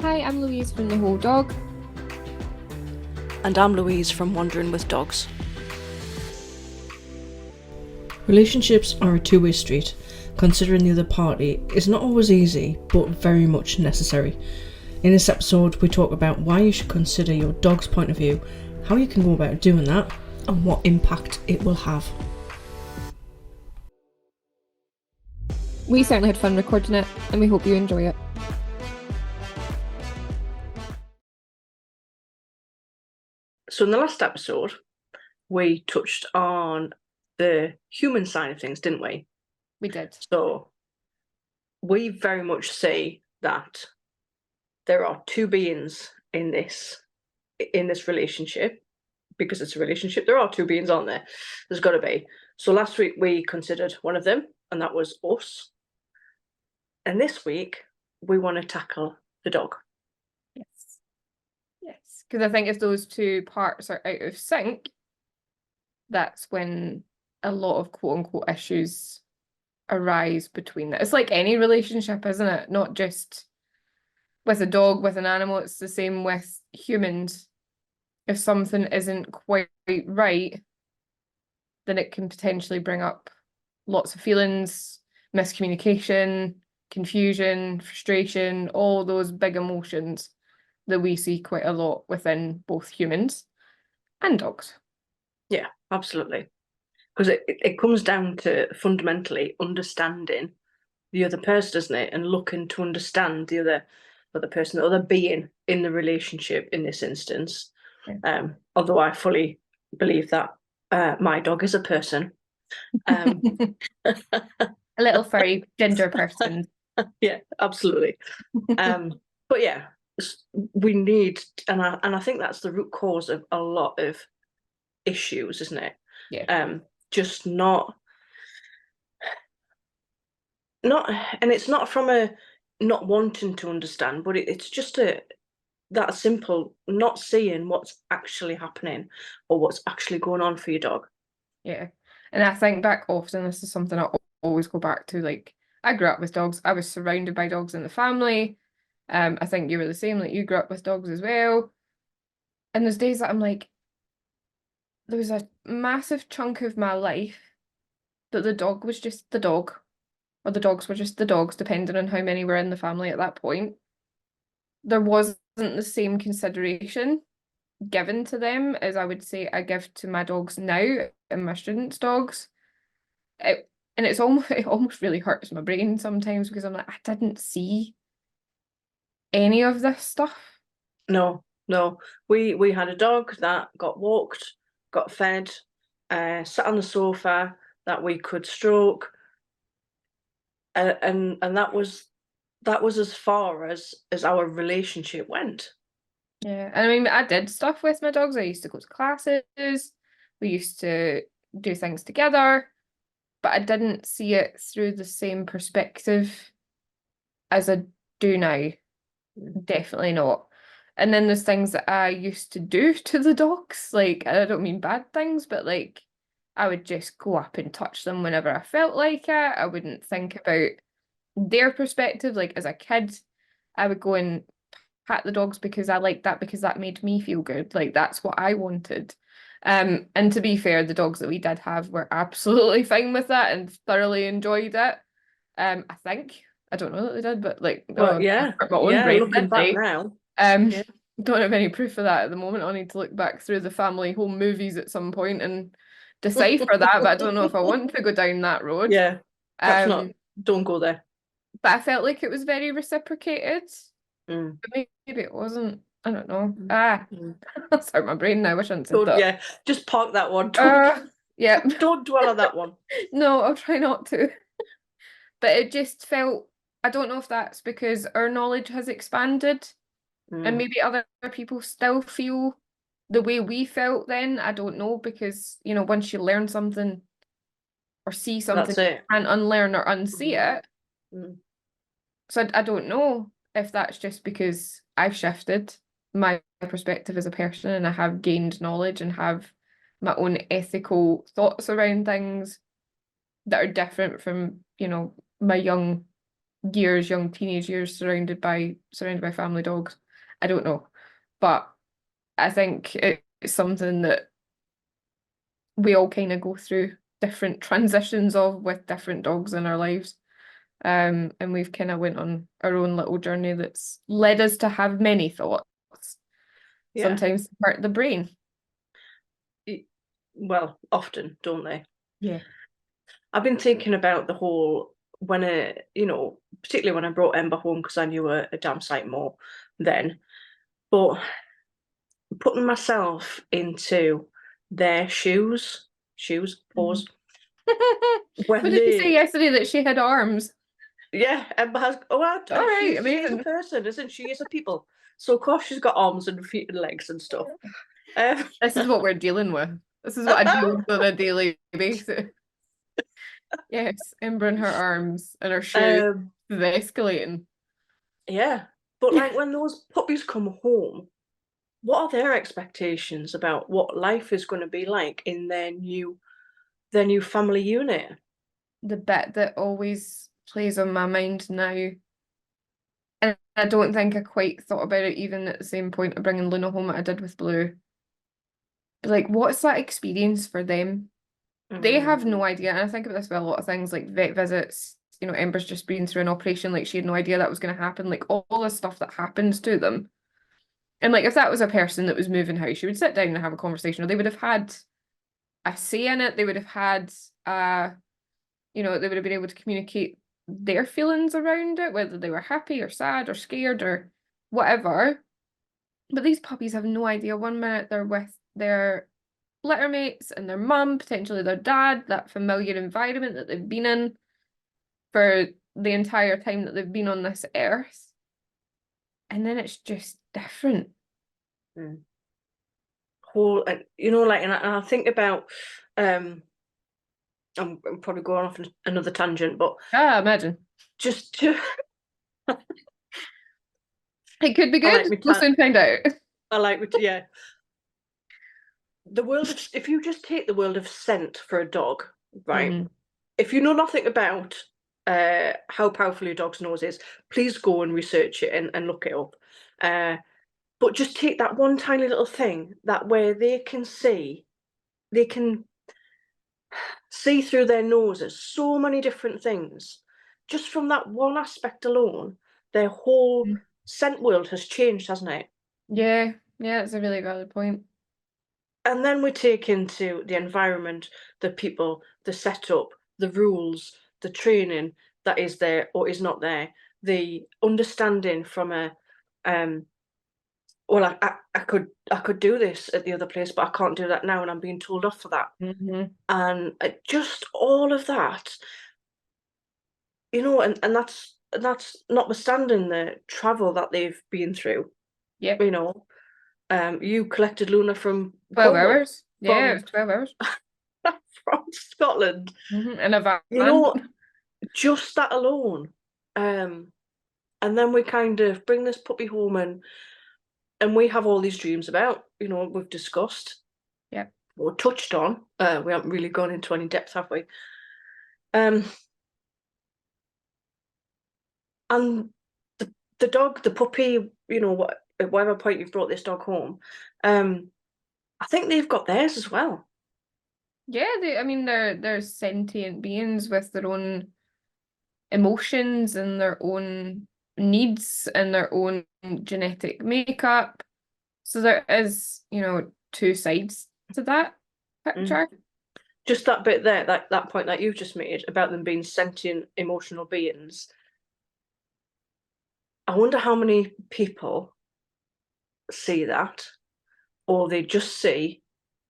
Hi, I'm Louise from The Whole Dog. And I'm Louise from Wandering with Dogs. Relationships are a two-way street. Considering the other party is not always easy, but very much necessary. In this episode, we talk about why you should consider your dog's point of view, how you can go about doing that, and what impact it will have. We certainly had fun recording it, and we hope you enjoy it. So in the last episode, we touched on the human side of things, didn't we? We did. So we very much say that there are two beings in this relationship. Because it's a relationship, there are two beings, aren't there? There's got to be. So last week we considered one of them, and that was us. And this week we want to tackle the dog. Yes. Yes. Because I think if those two parts are out of sync, that's when a lot of quote-unquote issues arise between it. It's like any relationship, isn't it? Not just with a dog, with an animal. It's the same with humans. If something isn't quite right, then it can potentially bring up lots of feelings, miscommunication, confusion, frustration, all those big emotions that we see quite a lot within both humans and dogs. Yeah, absolutely. Because it comes down to fundamentally understanding the other person, doesn't it? And looking to understand the other person, the other being in the relationship in this instance. Yeah. Although I fully believe that my dog is a person. A little furry ginger person. Yeah, absolutely. But yeah, we need, and I think that's the root cause of a lot of issues, isn't it? Yeah. Just not, and it's not from a not wanting to understand, but it's just that simple, not seeing what's actually happening or what's actually going on for your dog. Yeah. And I think back often, this is something I always go back to. Like, I grew up with dogs. I was surrounded by dogs in the family. I think you were the same, like you grew up with dogs as well. And there's days that I'm like, there was a massive chunk of my life that the dog was just the dog, or the dogs were just the dogs, depending on how many were in the family at that point. There wasn't the same consideration given to them as I would say I give to my dogs now and my students' dogs. And it almost really hurts my brain sometimes because I'm like, I didn't see any of this stuff. No. We had a dog that got walked, got fed, sat on the sofa that we could stroke, and that was as far as our relationship went. Yeah, and I mean, I did stuff with my dogs. I used to go to classes. We used to do things together, but I didn't see it through the same perspective as I do now. Definitely not. And then there's things that I used to do to the dogs. Like, I don't mean bad things, but like, I would just go up and touch them whenever I felt like it. I wouldn't think about their perspective. Like, as a kid, I would go and pat the dogs because I liked that because that made me feel good. Like, that's what I wanted. And to be fair, the dogs that we did have were absolutely fine with that and thoroughly enjoyed it. I think. I don't know that they did, but like, Well, yeah, my own brain, looking did back they? now, yeah. Don't have any proof of that at the moment. I'll need to look back through the family home movies at some point and decipher that, but I don't know if I want to go down that road. Yeah, perhaps not. Um, Don't go there. but I felt like it was very reciprocated. Mm. But maybe it wasn't. I don't know. Mm. That's hurt my brain now. I shouldn't have said So that. yeah, just park that one. Yeah. Don't dwell on that one. No, I'll try not to. But it just felt, I don't know if that's because our knowledge has expanded and maybe other people still feel the way we felt then. I don't know, because, once you learn something or see something, That's it. you can't unlearn or unsee it. Mm. So I don't know if that's just because I've shifted my perspective as a person and I have gained knowledge and have my own ethical thoughts around things that are different from, my young years, young teenage years, surrounded by family dogs. I don't know, but I think it's something that we all kind of go through different transitions of with different dogs in our lives. And we've kind of went on our own little journey that's led us to have many thoughts, Yeah. sometimes hurt the brain. Well, often, don't they? Yeah. I've been thinking about the whole particularly when I brought Ember home because I knew her a damn sight more then. But putting myself into their shoes, pause, What when did you say they, yesterday that she had arms? yeah, Ember has, All right, she is a amazing. person, isn't she? She's a people. So of course she's got arms and feet and legs and stuff. This is what we're dealing with. This is what I deal with on a daily basis. Yes, Ember and her arms and her shoes is escalating. Yeah, but like when those puppies come home, what are their expectations about what life is going to be like in their new family unit? The bit that always plays on my mind now, and I don't think I quite thought about it even at the same point of bringing Luna home that I did with Blue. But like, what's that experience for them? They have no idea. And I think about this with a lot of things like vet visits. Ember's just been through an operation, like she had no idea that was going to happen, like all the stuff that happens to them. And like if that was a person that was moving house, she would sit down and have a conversation, or they would have had a say in it. They would have had they would have been able to communicate their feelings around it, whether they were happy or sad or scared or whatever. But these puppies have no idea. One minute they're with their litter mates and their mum, potentially their dad, that familiar environment that they've been in for the entire time that they've been on this earth. And then it's just different. Whole, and I think about, I'm probably going off on another tangent, but Imagine. just to, It could be I like good. me We'll soon find out. yeah. The world of, if you just take the world of scent for a dog, right? If you know nothing about how powerful your dog's nose is, please go and research it and look it up. But just take that one tiny little thing that where they can see through their noses so many different things. Just from that one aspect alone, their whole scent world has changed, hasn't it? Yeah, it's a really valid point. And then we take into the environment, the people, the setup, the rules, the training that is there or is not there, the understanding from a well, I could do this at the other place, but I can't do that now, and I'm being told off for that. And just all of that, and that's notwithstanding the travel that they've been through. Yep. You collected Luna from 12 Cornwall, hours. Yeah, it was 12 hours. from Scotland. In a van. Just that alone. And then we kind of bring this puppy home and we have all these dreams about, we've discussed. Yeah. Or touched on. We haven't really gone into any depth, have we? And the dog, the puppy, at whatever point you've brought this dog home, I think they've got theirs as well. Yeah, they're sentient beings with their own emotions and their own needs and their own genetic makeup. So there is, two sides to that picture. Just that bit there, that point that you've just made about them being sentient, emotional beings. I wonder how many people see that, or they just see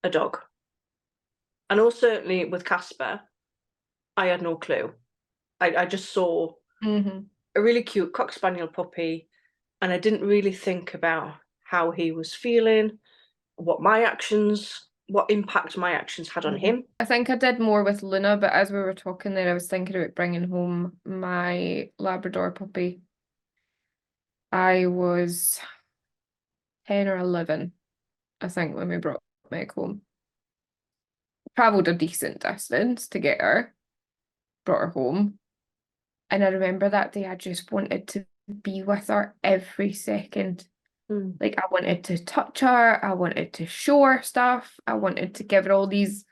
a dog. I know certainly with Casper, I had no clue. I just saw a really cute Cock Spaniel puppy, and I didn't really think about how he was feeling, what impact my actions had on him. I think I did more with Luna, but as we were talking there, I was thinking about bringing home my Labrador puppy. I was 10 or 11, I think, when we brought Meg home. Travelled a decent distance to get her, brought her home. And I remember that day I just wanted to be with her every second. Like I wanted to touch her, I wanted to show her stuff, I wanted to give her all these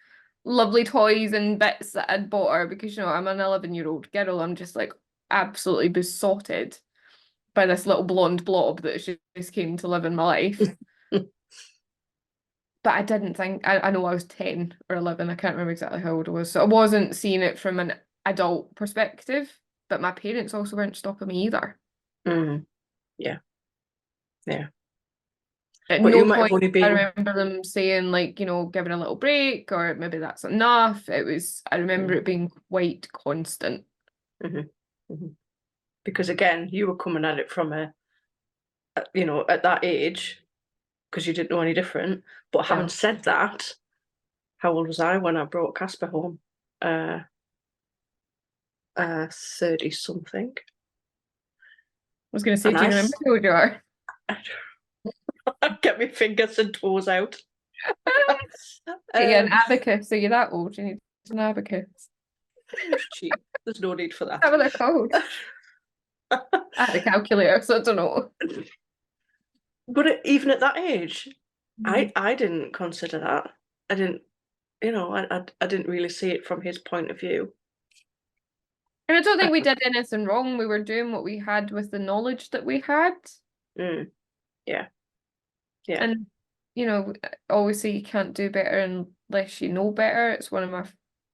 lovely toys and bits that I'd bought her because I'm an 11-year-old girl. I'm just like absolutely besotted by this little blonde blob that just came to live in my life. But I didn't think I know I was 10 or 11, I can't remember exactly how old I was. So I wasn't seeing it from an adult perspective, but my parents also weren't stopping me either. Yeah. Yeah. At But you no might have point only I been remember them saying like, giving a little break or maybe that's enough. I remember it being quite constant. Because again, you were coming at it from at that age, because you didn't know any different. But having Yeah. said that, how old was I when I brought Casper home? 30 something. I was going to say, And do you I remember who you are? get my fingers and toes out. Yeah, an abacus. So you're that old, you need an abacus. It's cheap. There's no need for that. What are they called? I had a calculator, so I don't know. But even at that age, I didn't consider that. I didn't, I didn't really see it from his point of view. And I don't think we did anything wrong. We were doing what we had with the knowledge that we had. Yeah. Yeah. And, I always say you can't do better unless you know better. It's one of my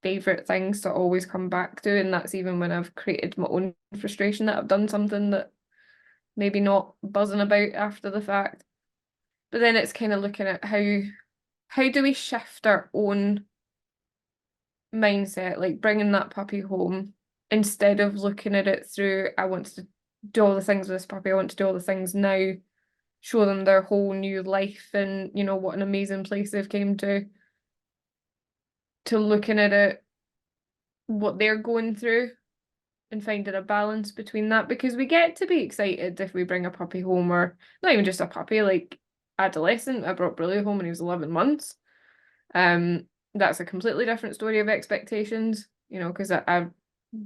favorite things to always come back to. And that's even when I've created my own frustration that I've done something that maybe not buzzing about after the fact. But then it's kind of looking at how do we shift our own mindset, like bringing that puppy home instead of looking at it through, I want to do all the things with this puppy, I want to do all the things now, show them their whole new life and what an amazing place they've came to looking at it, what they're going through and finding a balance between that, because we get to be excited if we bring a puppy home, or not even just a puppy, like adolescent. I brought Brilliant home when he was 11 months. That's a completely different story of expectations, because I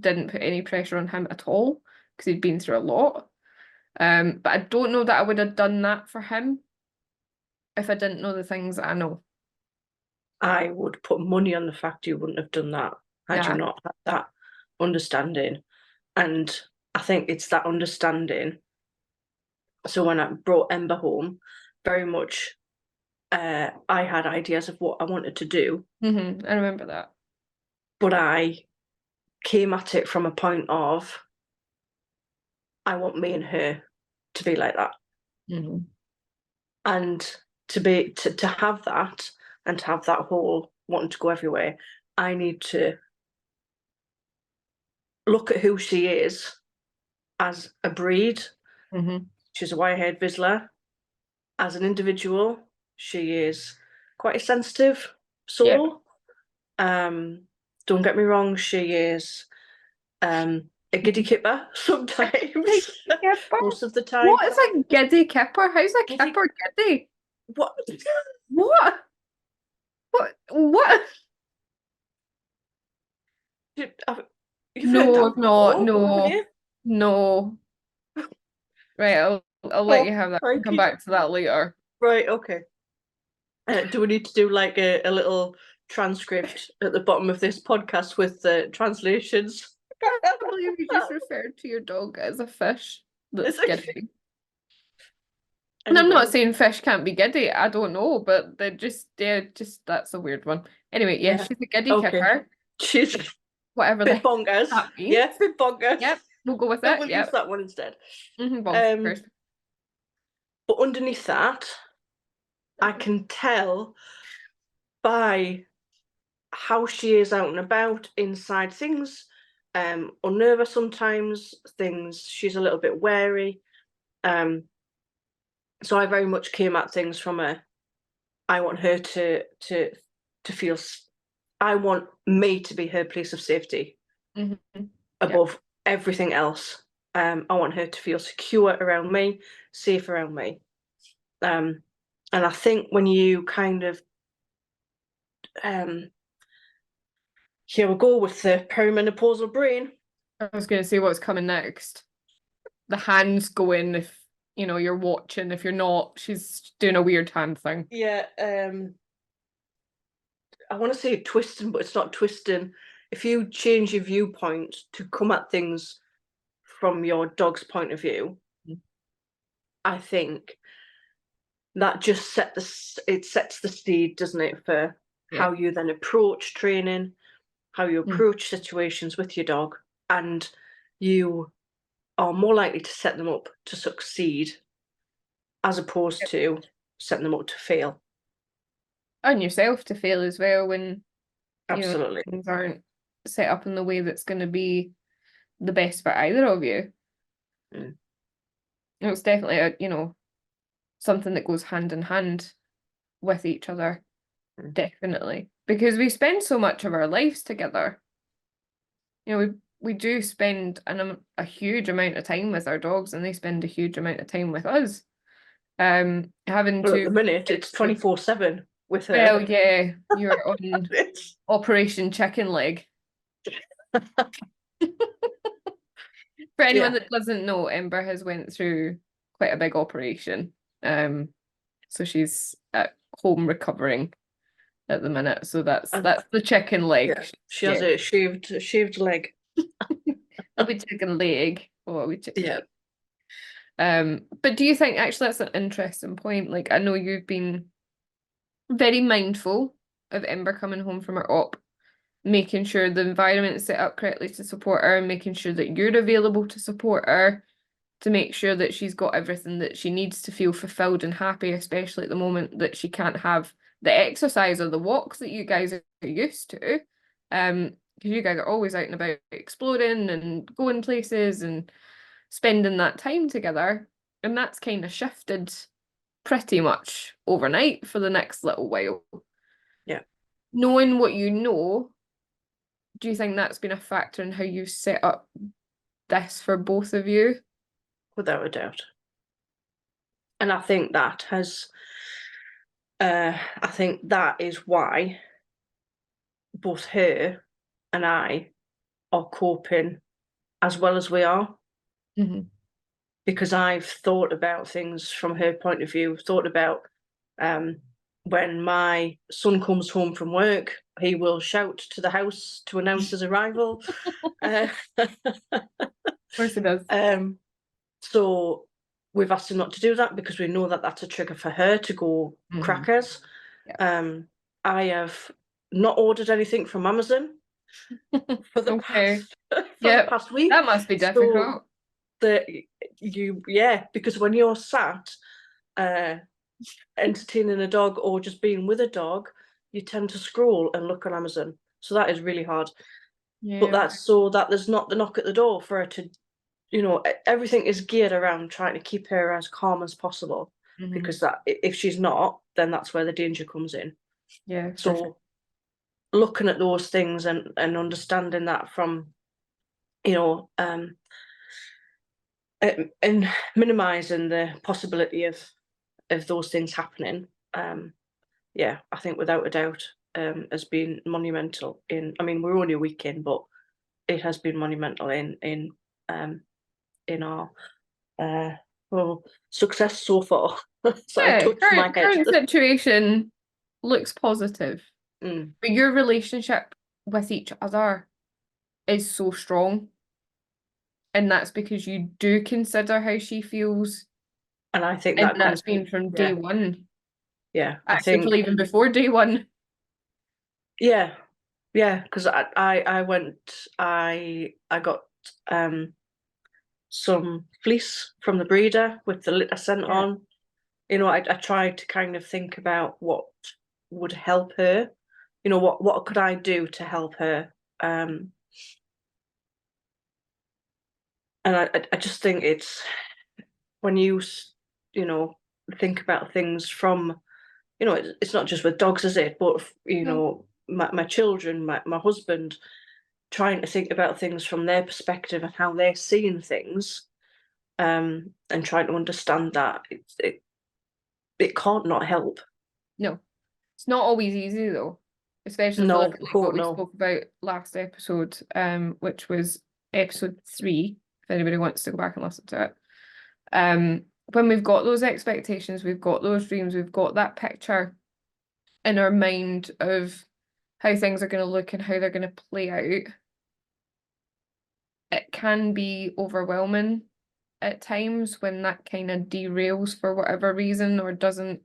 didn't put any pressure on him at all because he'd been through a lot. But I don't know that I would have done that for him if I didn't know the things that I know. I would put money on the fact you wouldn't have done that had you not had that understanding. And I think it's that understanding. So when I brought Ember home, very much I had ideas of what I wanted to do. I remember that. But I came at it from a point of, I want me and her to be like that. And to have that, and to have that whole wanting to go everywhere, I need to look at who she is as a breed. She's a wire-haired Vizsla. As an individual, she is quite a sensitive soul. Don't get me wrong, she is a giddy kipper sometimes. Most of the time. What is a giddy kipper? How's a kipper giddy? What? What? What? You've No, heard that I've not. before, haven't No. you? No. Right, I'll let you have that. I'll come crikey. back to that later. Right, okay. Do we need to do like a little transcript at the bottom of this podcast with the translations? I believe you just referred to your dog as a fish that's giddy. And I'm not saying fish can't be giddy. I don't know, but they're just that's a weird one. Anyway, yeah, she's a giddy kipper. She's whatever bit bonkers. that means. Yeah, bit bonkers. Yep, we'll go with it. We'll use that one instead. Bonkers. But underneath that, I can tell by how she is out and about inside things, unnerve her sometimes, things she's a little bit wary. So I very much came at things from I want her to feel, I want me to be her place of safety above everything else. I want her to feel secure around me, safe around me. And I think when you kind of, here we go with the perimenopausal brain, I was going to say what's coming next. The hands go in if, you're watching. If you're not, she's doing a weird hand thing. Yeah, I want to say twisting, but it's not twisting. If you change your viewpoint to come at things from your dog's point of view, I think that just sets the stage, doesn't it, for Yeah. how you then approach training, how you Mm. approach situations with your dog, and you are more likely to set them up to succeed as opposed to setting them up to fail. And yourself to fail as well when, Absolutely. things aren't set up in the way that's going to be the best for either of you. Mm. It's definitely something that goes hand in hand with each other. Mm. Definitely. Because we spend so much of our lives together. We do spend a huge amount of time with our dogs, and they spend a huge amount of time with us. Having Well, at to the minute, it's 24/7 with her. Well, yeah, you're on It's Operation Chicken Leg. For anyone Yeah. that doesn't know, Ember has went through quite a big operation. So she's at home recovering at the minute. So that's And the chicken leg. yeah, she has a shaved leg. It'll be chicken leg. Oh, it'll be chicken Yeah. leg. But do you think actually that's an interesting point? Like, I know you've been very mindful of Ember coming home from her op, making sure the environment is set up correctly to support her, and making sure that you're available to support her, to make sure that she's got everything that she needs to feel fulfilled and happy, especially at the moment that she can't have the exercise or the walks that you guys are used to. Because you guys are always out and about exploring and going places and spending that time together. And that's kind of shifted pretty much overnight for the next little while. Yeah. Knowing what you know, do you think that's been a factor in how you set up this for both of you? Without a doubt. And I think that is why both her and I are coping as well as we are. Mm-hmm. Because I've thought about things from her point of view, thought about when my son comes home from work, he will shout to the house to announce his arrival. Of course it does. So we've asked him not to do that because we know that that's a trigger for her to go crackers. Yeah. I have not ordered anything from Amazon for the past week. That must be difficult. Because when you're sat entertaining a dog or just being with a dog, you tend to scroll and look on Amazon. So that is really hard. Yeah. But that's so that there's not the knock at the door for her to, everything is geared around trying to keep her as calm as possible. Mm-hmm. Because that if she's not, then that's where the danger comes in. Yeah. So looking at those things and understanding that from, and minimizing the possibility of those things happening, I think without a doubt has been monumental we're only a week in, but it has been monumental in our success so far. So I touched my head. Current situation looks positive. But your relationship with each other is so strong. And that's because you do consider how she feels. And I think and that's been from day one. Yeah. Actually, even before day one. Yeah. Yeah. Because I got some fleece from the breeder with the litter scent on. I tried to kind of think about what would help her. What could I do to help her? And I just think it's when you think about things from, it's not just with dogs, is it? But my children, my husband, trying to think about things from their perspective and how they're seeing things, and trying to understand that it can't not help. No, it's not always easy though, especially if we look at what we spoke about last episode, which was episode 3, if anybody wants to go back and listen to it. When we've got those expectations, we've got those dreams, we've got that picture in our mind of how things are going to look and how they're going to play out, it can be overwhelming at times when that kind of derails for whatever reason or doesn't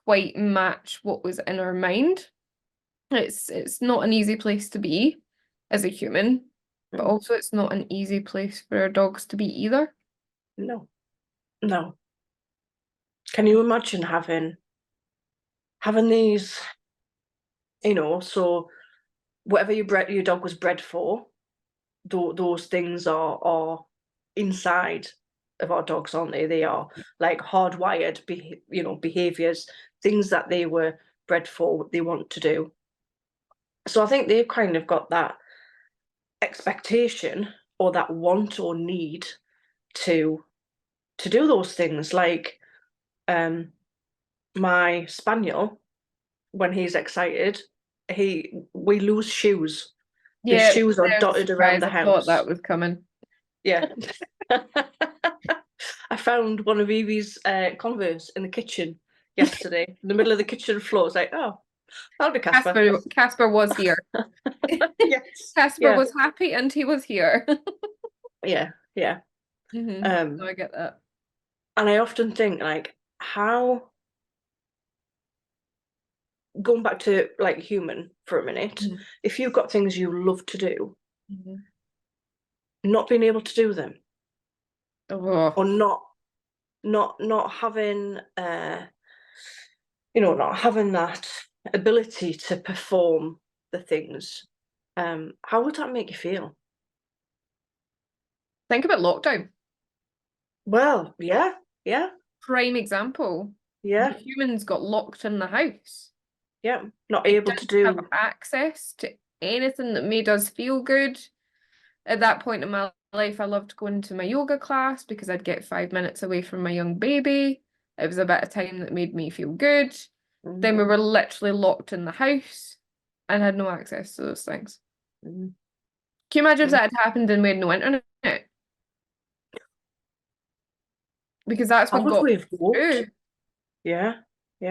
quite match what was in our mind. It's not an easy place to be as a human, but also it's not an easy place for our dogs to be either. No. Can you imagine having these, so whatever your dog was bred for, those things are inside of our dogs, aren't they? They are like hardwired, behaviours, things that they were bred for, what they want to do. So I think they've kind of got that expectation or that want or need to do those things. Like my spaniel, when he's excited, we lose shoes. The Yeah, shoes are I was dotted around surprised. the I thought house. that was coming. Yeah. I found one of Evie's Converse in the kitchen yesterday, in the middle of the kitchen floor. It's like, oh, that'll be Casper. Casper was here. Yes. Casper was happy and he was here. Yeah. So I get that. And I often think, like, how, going back to like human for a minute, if you've got things you love to do, not being able to do them, or not having not having that ability to perform the things, how would that make you feel? Think about lockdown. Well, yeah. Prime example. Yeah. Humans got locked in the house. Yeah. Not We able to didn't do have access to anything that made us feel good. At that point in my life, I loved going to my yoga class because I'd get 5 minutes away from my young baby. It was a bit of time that made me feel good. Then we were literally locked in the house and had no access to those things. Can you imagine if that had happened and we had no internet? Because that's How what would got we have me coped? through. Yeah.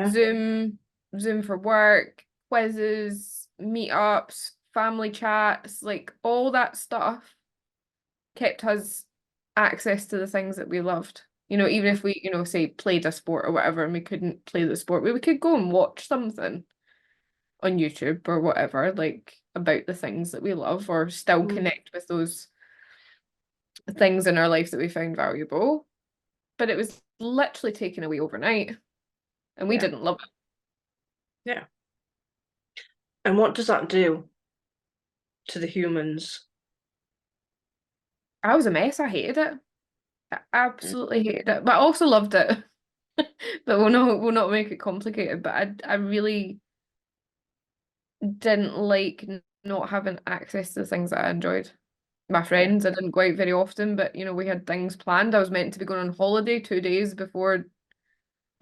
Zoom for work, quizzes, meetups, family chats, like all that stuff kept us access to the things that we loved. Even if we, say played a sport or whatever and we couldn't play the sport, we could go and watch something on YouTube or whatever, like about the things that we love or still connect with those things in our life that we found valuable. But it was literally taken away overnight and we didn't love it. Yeah. And what does that do to the humans? I was a mess. I hated it. I absolutely hated it, but I also loved it. But we'll not make it complicated. But I really didn't like not having access to the things that I enjoyed. My friends, I didn't go out very often, but we had things planned. I was meant to be going on holiday 2 days before,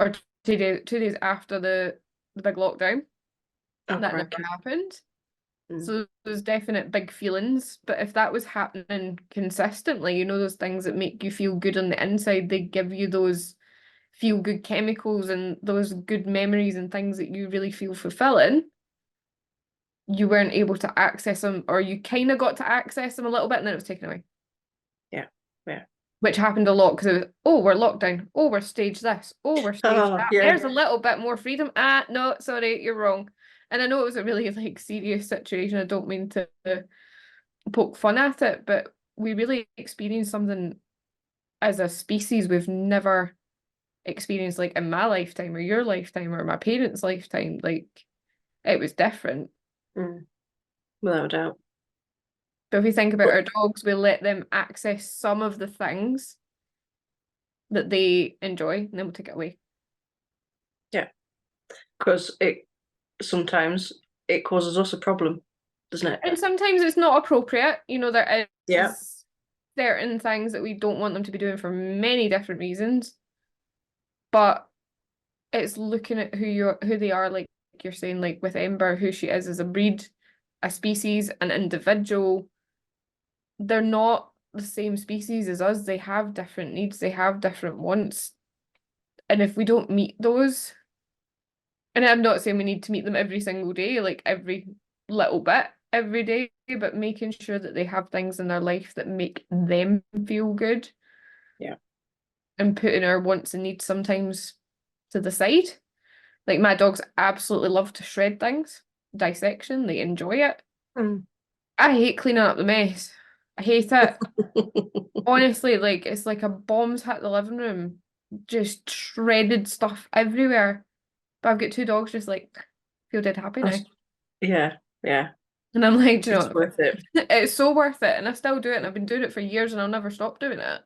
or 2 days after the big lockdown. That never happened. So there's definite big feelings, but if that was happening consistently, those things that make you feel good on the inside, they give you those feel good chemicals and those good memories and things that you really feel fulfilling. You weren't able to access them, or you kind of got to access them a little bit and then it was taken away. Yeah. Which happened a lot because it was, oh, we're locked down. Oh, we're stage this. Oh, we're stage that. There's a little bit more freedom. No, sorry, you're wrong. And I know it was a really serious situation. I don't mean to poke fun at it, but we really experienced something as a species we've never experienced, like in my lifetime or your lifetime or my parents' lifetime. Like it was different. Without a doubt. But if we think about our dogs, we let them access some of the things that they enjoy and then we'll take it away. Yeah. Because sometimes it causes us a problem, doesn't it? And sometimes it's not appropriate. There is certain things that we don't want them to be doing for many different reasons. But it's looking at who they are, like you're saying, like with Ember, who she is as a breed, a species, an individual, they're not the same species as us. They have different needs, they have different wants. And if we don't meet those, and I'm not saying we need to meet them every single day, like every little bit every day, but making sure that they have things in their life that make them feel good. Yeah. And putting our wants and needs sometimes to the side. Like my dogs absolutely love to shred things, dissection, they enjoy it. Mm. I hate cleaning up the mess. I hate it. Honestly, like it's like a bomb's hit the living room. Just shredded stuff everywhere. But I've got two dogs just like feel dead happy now. Yeah, yeah. And I'm like, do you know It's what? worth it. It's so worth it. And I still do it. And I've been doing it for years and I'll never stop doing it.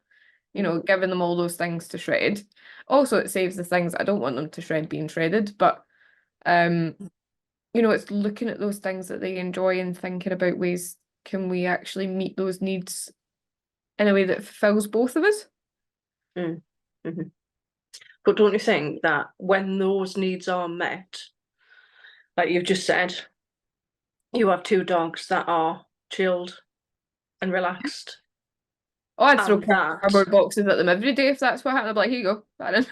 You know, giving them all those things to shred. Also, it saves the things I don't want them to shred being shredded. But you know, it's looking at those things that they enjoy and thinking about ways can we actually meet those needs in a way that fulfills both of us. Mm. Mm-hmm. But don't you think that when those needs are met, like you've just said, you have two dogs that are chilled and relaxed, Oh, I'd throw and that cardboard boxes at them every day if that's what happened. I'd be like, here you go, Baron.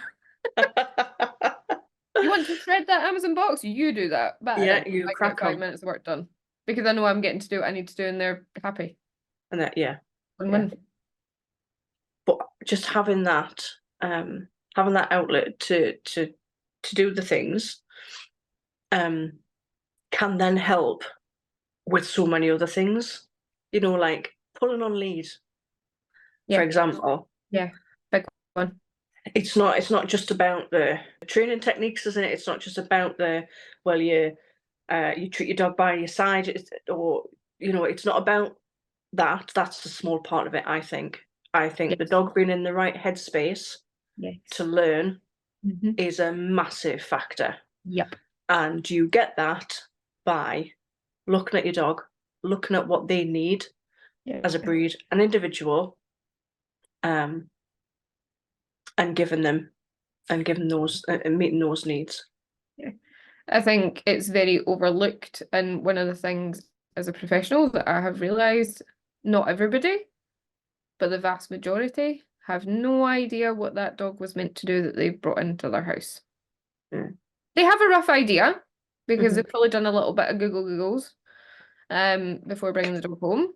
You want to shred that Amazon box? You do that. yeah, Baron. you I get crack 5 minutes of work done. Because I know I'm getting to do what I need to do and they're happy. and that yeah. Win-win. But just having that outlet to do the things can then help with so many other things, you know, like pulling on lead, Yeah. for example. Yeah, big one. It's not just about the training techniques, isn't it? It's not just about the, well, you treat your dog by your side, or you know, it's not about that. That's a small part of it, I think. I think the Yes. dog being in the right headspace Yes. to learn Mhm. is a massive factor. Yep. And you get that by looking at your dog, looking at what they need Yeah. as a breed, an individual, and giving them those and meeting those needs. Yeah. I think it's very overlooked, and one of the things as a professional that I have realised, not everybody, but the vast majority have no idea what that dog was meant to do that they've brought into their house. Mm. They have a rough idea because Mhm. they've probably done a little bit of Googles before bringing the dog home.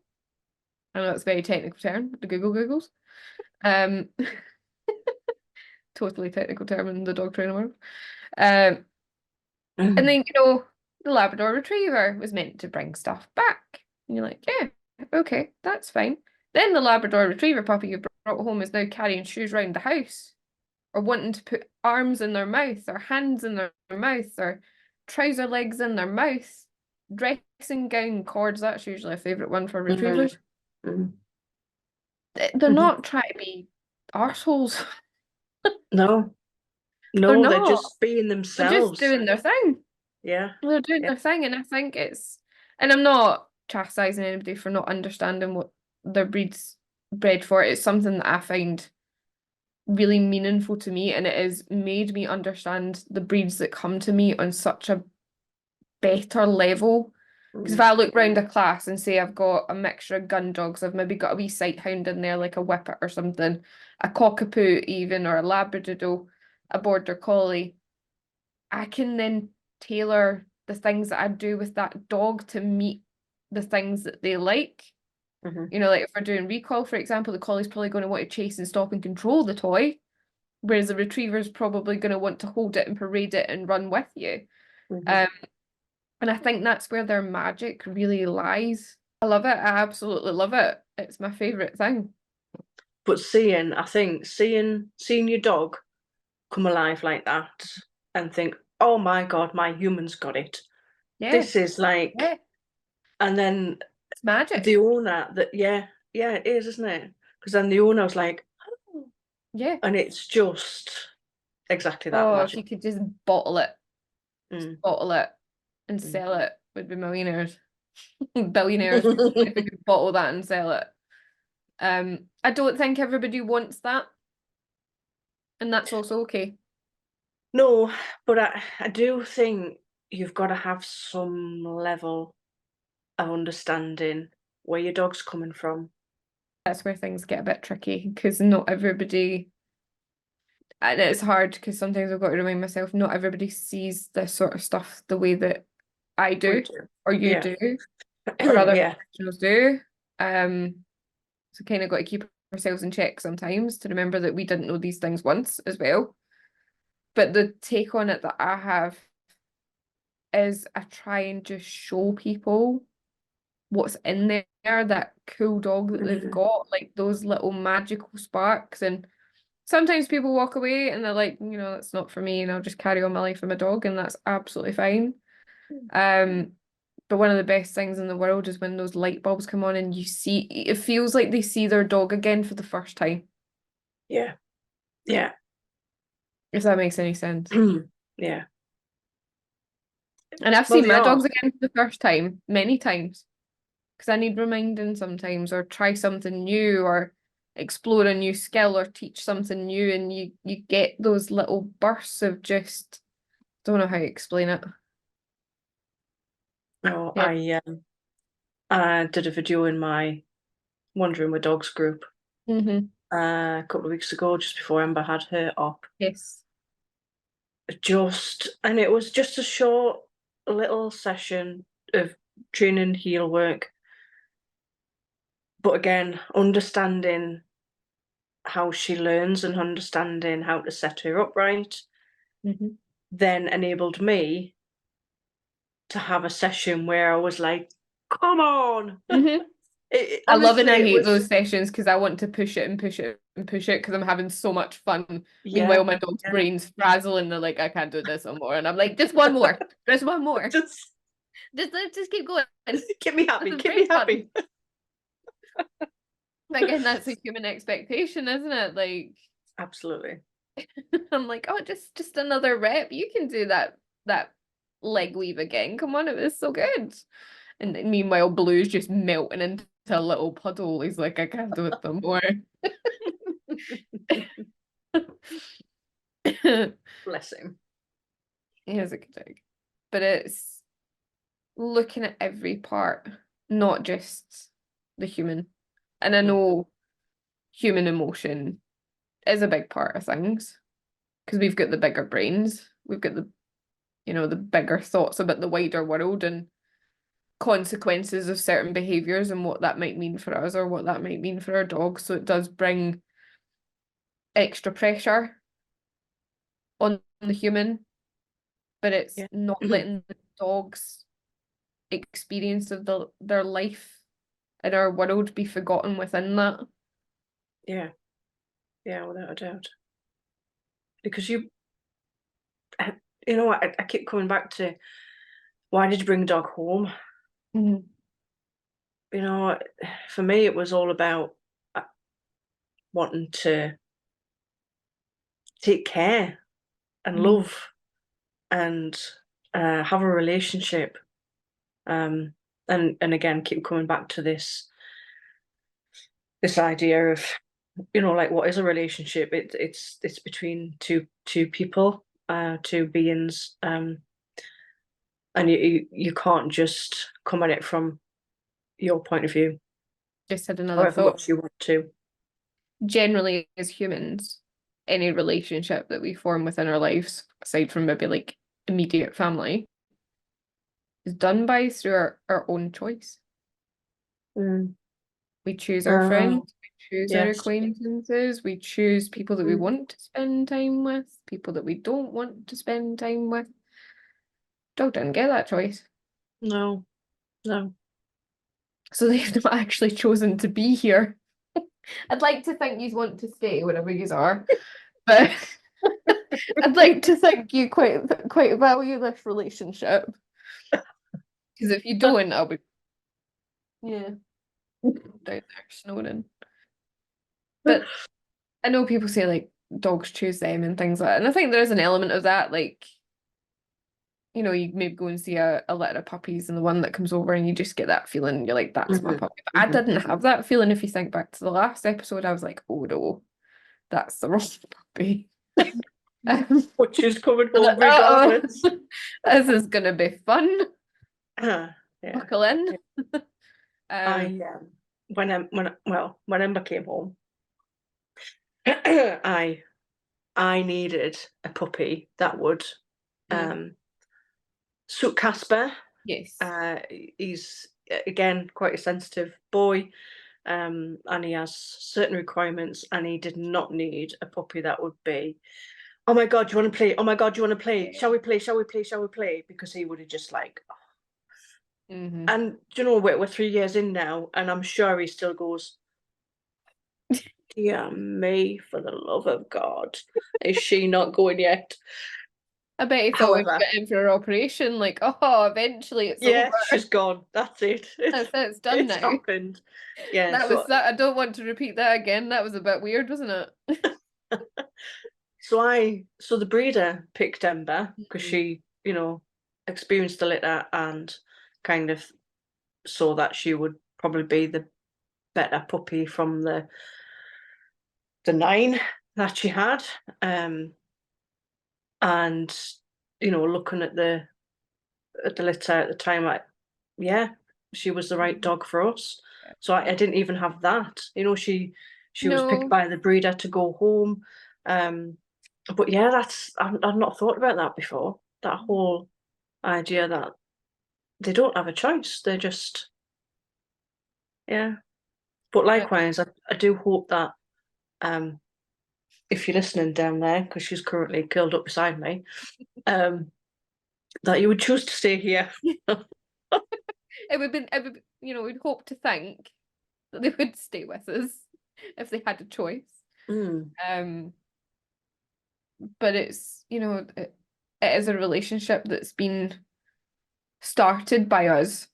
I know it's a very technical term, the Googles. Um, totally technical term in the dog training world. Um, and then, you know, the Labrador Retriever was meant to bring stuff back. And you're like, yeah, okay, that's fine. Then the Labrador Retriever puppy you brought home is now carrying shoes around the house or wanting to put arms in their mouth or hands in their mouth or trouser legs in their mouth. Dressing gown cords, that's usually a favourite one for retrievers. Mhm. They're not trying to be arseholes. No, They're no, they're not. just being They're just themselves. doing their thing. Yeah, They're doing yeah. their thing, and I think it's, and I'm not chastising anybody for not understanding what their breed's bred for. It's something that I find really meaningful to me, and it has made me understand the breeds that come to me on such a better level. Because if I look round a class and say I've got a mixture of gun dogs, I've maybe got a wee sight hound in there, like a whippet or something, a cockapoo even, or a labradoodle, a border collie, I can then tailor the things that I do with that dog to meet the things that they like. Mhm. You know, like if we're doing recall, for example, the collie's probably going to want to chase and stop and control the toy, whereas the retriever's probably going to want to hold it and parade it and run with you. Mhm. And I think that's where their magic really lies. I love it. I absolutely love it. It's my favourite thing. But I think seeing your dog come alive like that and think, oh my God, my human's got it. Yeah, This is like, yeah, and then it's magic. the owner that, yeah, it is, isn't it? Because then the owner was like, oh, Yeah. and it's just exactly that Oh, if magic. you could just bottle it, Mm. bottle it and Mm. sell it, we'd be millionaires. Billionaires if we could bottle that and sell it. I don't think everybody wants that, and that's also okay. No, but I do think you've got to have some level of understanding where your dog's coming from. that's where things get a bit tricky, because not everybody, and it's hard because sometimes I've got to remind myself not everybody sees this sort of stuff the way that I We do do. or you Yeah. do or other Yeah. professionals do. So kind of got to keep ourselves in check sometimes to remember that we didn't know these things once as well. But the take on it that I have is I try and just show people what's in there, that cool dog that they've got, like those little magical sparks. And sometimes people walk away and they're like, that's not for me, and I'll just carry on my life with my dog, and that's absolutely fine. But one of the best things in the world is when those light bulbs come on and you see, it feels like they see their dog again for the first time. Yeah. Yeah. If that makes any sense. Yeah. And I've Well, seen they my are. dogs again for the first time many times because I need reminding sometimes, or try something new, or explore a new skill, or teach something new, and you get those little bursts of just, don't know how to explain it. Oh, Yeah. I did a video in my Wandering with Dogs group a couple of weeks ago, just before Ember had her op. Yes. And it was just a short little session of training heel work. But again, understanding how she learns and understanding how to set her up right then enabled me to have a session where I was like, come on. I love and I Honestly, hate those sessions because I want to push it and push it and push it because I'm having so much fun. Meanwhile, my dog's brain's frazzling. They're like, I can't do this no more. And I'm like, just one more. Just one more. just Just keep going. keep me happy. This is Keep me great fun. happy. Again, that's a human expectation, isn't it? Like, Absolutely. I'm like, oh, just another rep. You can do that leg weave again. Come on, it was so good. And then meanwhile, Blue's just melting into a little puddle. He's like, I can't do it no more. Bless him. He has a good egg. But it's looking at every part, not just the human. And I know human emotion is a big part of things because we've got the bigger brains. We've got the bigger thoughts about the wider world and consequences of certain behaviors and what that might mean for us or what that might mean for our dogs. So it does bring extra pressure on the human, but it's not letting the dog's experience of their life in our world be forgotten within that. Yeah, without a doubt. Because I keep coming back to, why did you bring a dog home? For me, it was all about wanting to take care and love and have a relationship. And again, keep coming back to this idea of, like, what is a relationship? It's between two people, two beings, and you can't just come at it from your point of view. Just had another However thought. much you want to. Generally, as humans, any relationship that we form within our lives, aside from maybe like immediate family, is done through our own choice. We choose our friends, we choose our acquaintances, we choose people that we want to spend time with, people that we don't want to spend time with. Dog didn't get that choice. No. So they've not actually chosen to be here. I'd like to think you want to stay wherever you are, but I'd like to think you quite value this relationship. Because if you don't, I'll be down there snoring. But I know people say like dogs choose them and things like that, and I think there is an element of that. Like, you maybe go and see a litter of puppies, and the one that comes over, and you just get that feeling. You're like, that's my puppy. But I didn't have that feeling. If you think back to the last episode, I was like, oh no, that's the wrong puppy. Which is coming home regardless. This is gonna be fun. Yeah. Buckle in. when Emma came home, I needed a puppy that would suit Casper. Yes. He's again quite a sensitive boy, and he has certain requirements, and he did not need a puppy that would be, oh my god, do you want to play? Oh my god, do you want to play? Shall we play? Shall we play? Shall we play? Because he would have just like, and do you know, we're 3 years in now, and I'm sure he still goes, dear me, for the love of God, is she not going yet? I bet he thought we'd However, get in for her operation, like, oh, eventually it's yeah, over. she's gone. That's it. That's it, it's done It's now. happened. Yeah, That so was that. I don't want to repeat that again. That was a bit weird, wasn't it? so the breeder picked Ember because she, experienced the litter and kind of saw that she would probably be the better puppy from the 9 that she had. And looking at the litter at the time, yeah, she was the right dog for us. So I didn't even have that. She was picked No. by the breeder to go home. But yeah, I've not thought about that before. That whole idea that they don't have a choice. They're just, yeah. But likewise, I do hope that if you're listening down there, because she's currently curled up beside me, that you would choose to stay here. We'd hope to think that they would stay with us if they had a choice. But it's, it is a relationship that's been started by us.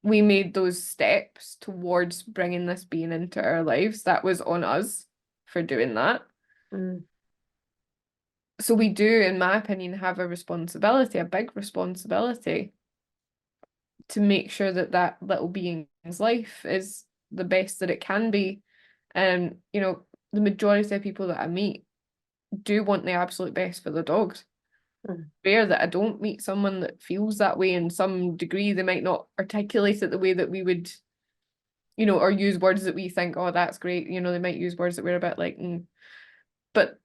We made those steps towards bringing this being into our lives. That was on us for doing that. So we do, in my opinion, have a responsibility, a big responsibility, to make sure that that little being's life is the best that it can be. And, the majority of people that I meet do want the absolute best for the dogs. Rare that I don't meet someone that feels that way in some degree. They might not articulate it the way that we would, or use words that we think, oh, that's great. They might use words that we're a bit like, but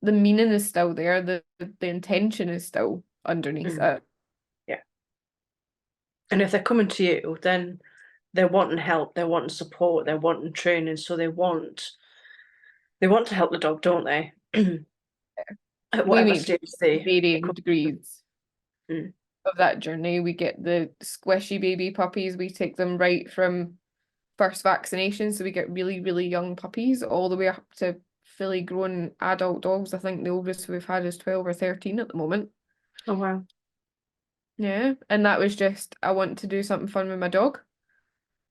the meaning is still there. The intention is still underneath it. Yeah. And if they're coming to you, then they're wanting help, they're wanting support, they're wanting training, so they want to help the dog, don't they? At whatever stage they varying come. degrees of that journey. We get the squishy baby puppies. We take them right from first vaccination, so we get really, really young puppies all the way up to fully grown adult dogs. I think the oldest we've had is 12 or 13 at the moment. Oh wow. Yeah, and that was just, I want to do something fun with my dog.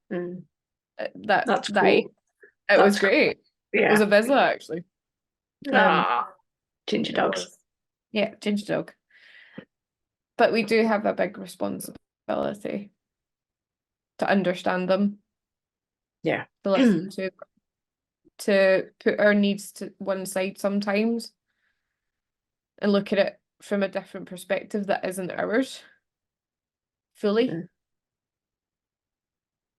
That's cool. It was great. Yeah. It was a Vizsla, actually. Ginger dogs. Yeah, ginger dog. But we do have a big responsibility to understand them. Yeah. To listen to put our needs to one side sometimes and look at it from a different perspective that isn't ours fully.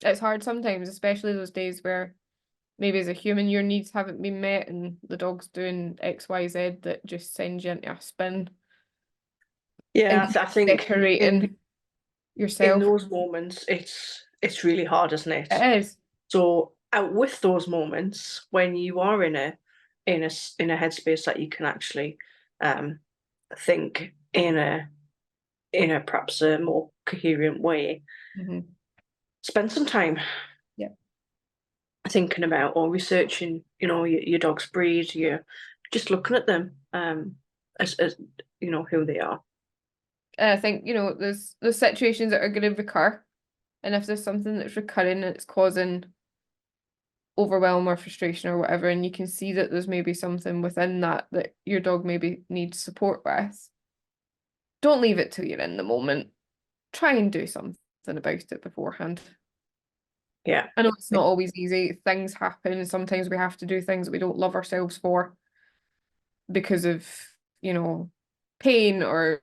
It's hard sometimes, especially those days where maybe as a human your needs haven't been met and the dog's doing XYZ that just sends you into a spin. Yeah, I think separating yourself. In those moments, it's really hard, isn't it? It is. So out with those moments when you are in a headspace that you can actually think in a perhaps a more coherent way. Spend some time thinking about or researching, your dog's breed. You're just looking at them as who they are. I think, there's situations that are going to recur, and if there's something that's recurring and it's causing overwhelm or frustration or whatever, and you can see that there's maybe something within that your dog maybe needs support with, don't leave it till you're in the moment. Try and do something about it beforehand. Yeah. I know it's not always easy. Things happen. Sometimes we have to do things that we don't love ourselves for because of, pain or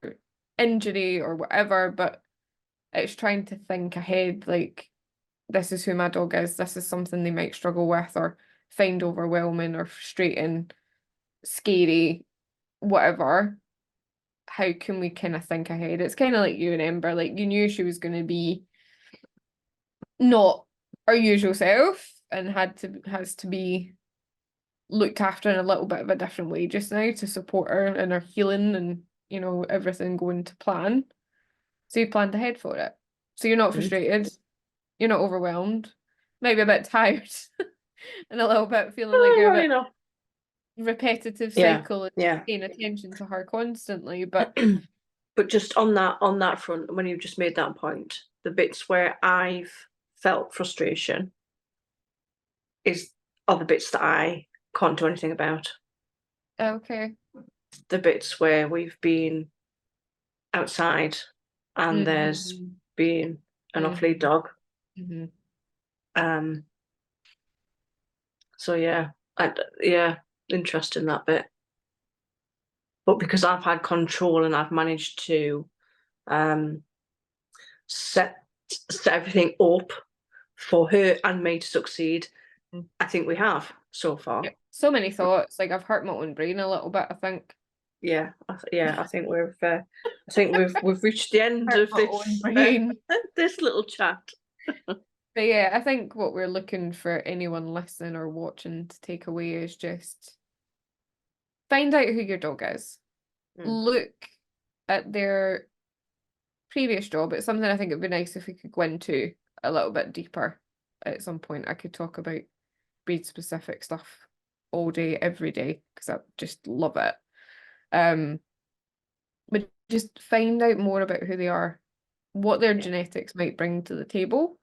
injury or whatever, but it's trying to think ahead, like, this is who my dog is. This is something they might struggle with or find overwhelming or frustrating, scary, whatever. How can we kind of think ahead? It's kind of like you and Ember, like you knew she was going to be not our usual self and has to be looked after in a little bit of a different way just now to support her in her healing and, you know, everything going to plan. So you planned ahead for it. So you're not frustrated, you're not overwhelmed, maybe a bit tired and a little bit feeling like you're a Well, bit repetitive Yeah, cycle and yeah. paying attention to her constantly. But But just on that front, when you just made that point, the bits where I've felt frustration are the bits that I can't do anything about. okay. The bits where we've been outside and there's Mhm. been an off-lead Mhm. dog. Mhm. So yeah, interesting that bit. But because I've had control and I've managed to um set everything up for her and me to succeed, I think we have so far. Yeah. So many thoughts. Like I've hurt my own brain a little bit, I think. Yeah, I think we've reached the end Hurt of my own brain. this little chat. But yeah, I think what we're looking for anyone listening or watching to take away is just find out who your dog is. Look at their previous job. It's something I think it'd be nice if we could go into a little bit deeper at some point. I could talk about breed specific stuff all day, every day, because I just love it. But just find out more about who they are, what their genetics might bring to the table,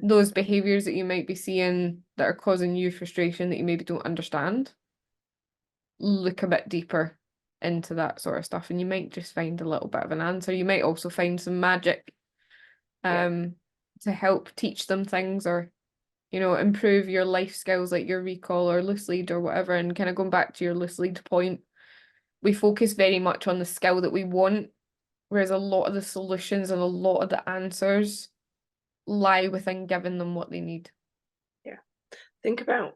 those behaviours that you might be seeing that are causing you frustration that you maybe don't understand. Look a bit deeper into that sort of stuff and you might just find a little bit of an answer. You might also find some magic to help teach them things or, you know, improve your life skills like your recall or loose lead or whatever. And kind of going back to your loose lead point, we focus very much on the skill that we want, whereas a lot of the solutions and a lot of the answers lie within giving them what they need. Yeah. Think about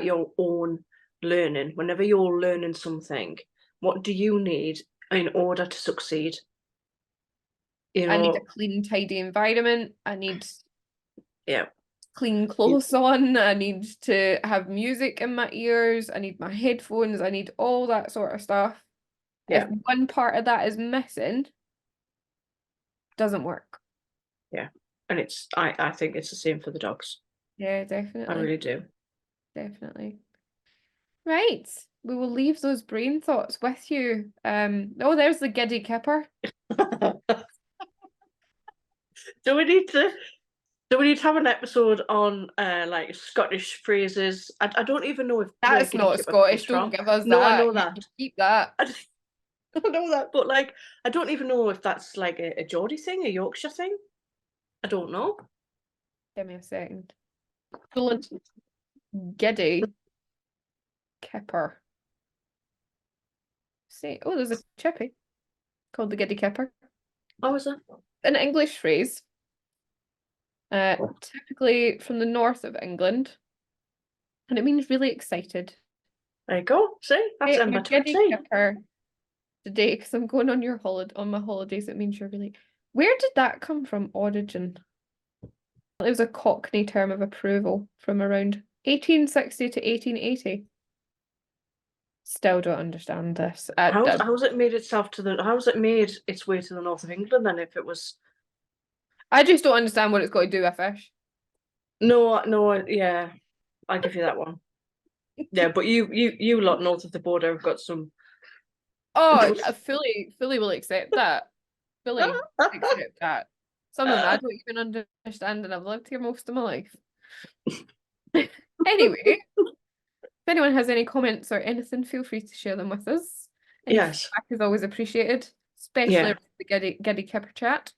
your own learning. Whenever you're learning something, what do you need in order to succeed? You I need a know, clean, tidy environment. I need yeah, clean clothes on. I need to have music in my ears. I need my headphones. I need all that sort of stuff. yeah, If one part of that is missing, doesn't work. yeah. And I think it's the same for the dogs. Yeah, I definitely. really do. Definitely. Right. We will leave those brain thoughts with you. Oh, there's the giddy kipper. Do we need to have an episode on like Scottish phrases? I don't even know if where That's giddy not kipper Scottish. comes Don't from. give us No, I that. know You that. can keep that. I know that, but like I don't even know if that's like a Geordie thing, a Yorkshire thing. I don't know. Give me a second. Giddy kipper. Say, oh, there's a chippy called the giddy kipper. Oh, is it? An English phrase, typically from the north of England, and it means really excited. There you go. See, that's Hey, I'm a Ember giddy 20. kipper today because I'm going on on my holidays. It means you're really. Where did that come from? Origin. It was a Cockney term of approval from around 1860 to 1880. Still don't understand this. How's it made itself to the? How's it made its way to the north of England then? If it was I just don't understand what it's got to do with fish. no, yeah, I'll give you that one. Yeah, but you lot north of the border have got some. Oh, I fully will accept that. Fully accept that. Some of them I don't even understand, and I've lived here most of my life. Anyway, if anyone has any comments or anything, feel free to share them with us. Any Yes. feedback is always appreciated, especially Yeah. the giddy kipper chat.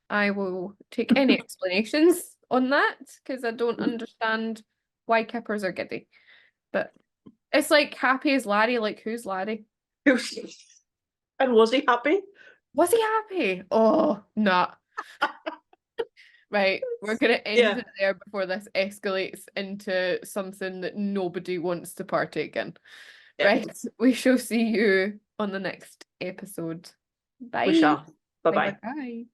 I will take any explanations on that because I don't understand why kippers are giddy. But it's like happy as Larry, like who's Larry? And was he happy? Was he happy? Oh, nah. Right, we're gonna end Yeah. it there before this escalates into something that nobody wants to partake in. Yeah. Right, we shall see you on the next episode. Bye. We shall. Bye Bye bye. bye.